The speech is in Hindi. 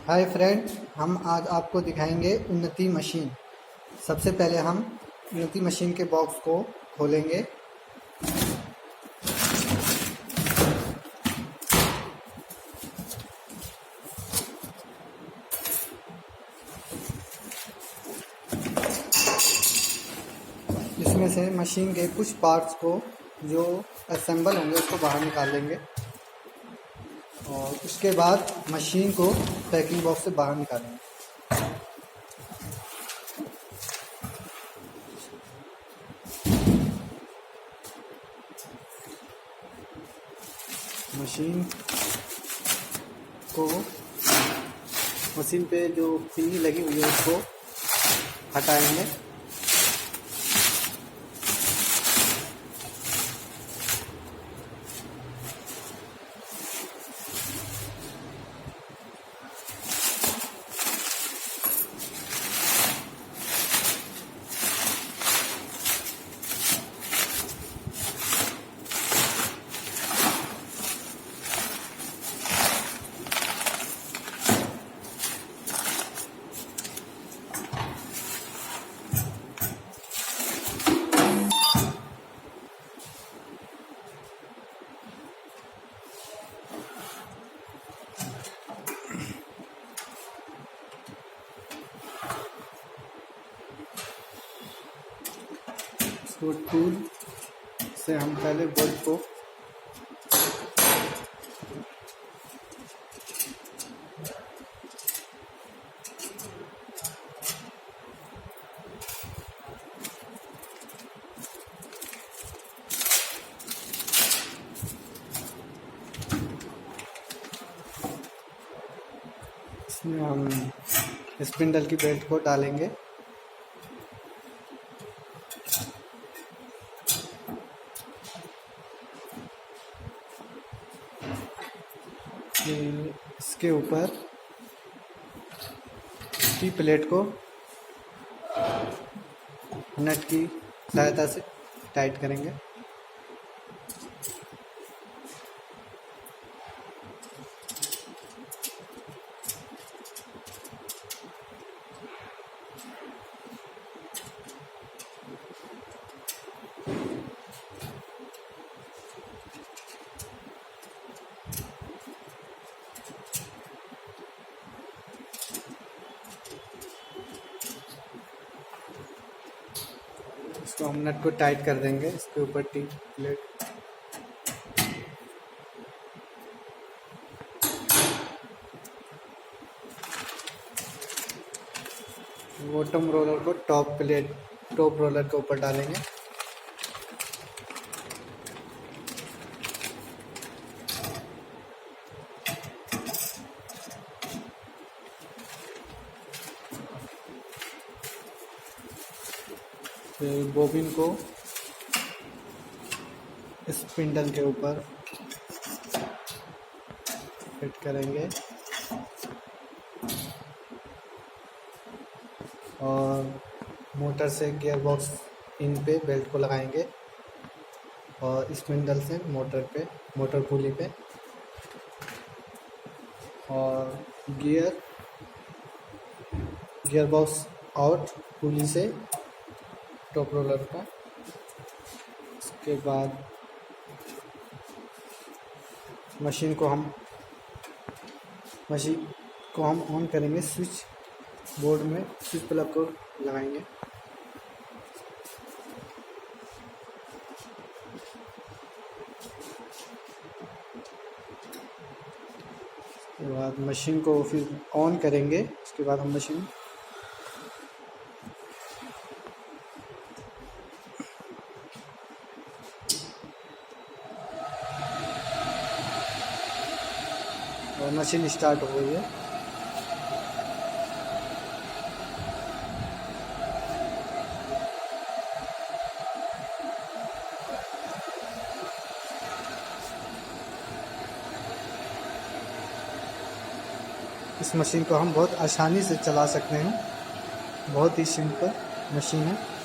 हाय फ्रेंड, हम आज आपको दिखाएंगे उन्नति मशीन। सबसे पहले हम उन्नति मशीन के बॉक्स को खोलेंगे। इसमें से मशीन के कुछ पार्ट्स को जो असेंबल होंगे उसको बाहर निकाल लेंगे और उसके बाद मशीन को पैकिंग बॉक्स से बाहर निकालेंगे। मशीन पे जो पिन्नी लगी हुई है उसको हटाएंगे। तो टूल से हम पहले बोल्ट को इसमें हम स्पिंडल की बेल्ट को डालेंगे। इसके ऊपर की प्लेट को नट की सहायता से टाइट करेंगे। इसको हम नट को टाइट कर देंगे। इसके ऊपर टी प्लेट बॉटम रोलर को टॉप रोलर के ऊपर डालेंगे। फिर बोबिन को स्पिंडल के ऊपर फिट करेंगे और मोटर से गियर बॉक्स इन पे बेल्ट को लगाएंगे और स्पिंडल से मोटर पुली पे और गियर बॉक्स आउट पुली से टॉप रोलर का। इसके बाद मशीन को हम ऑन करेंगे। स्विच बोर्ड में स्विच प्लग को लगाएंगे। उसके बाद मशीन को फिर ऑन करेंगे। उसके बाद हम मशीन स्टार्ट हो गई है। इस मशीन को हम बहुत आसानी से चला सकते हैं। बहुत ही सिंपल मशीन है।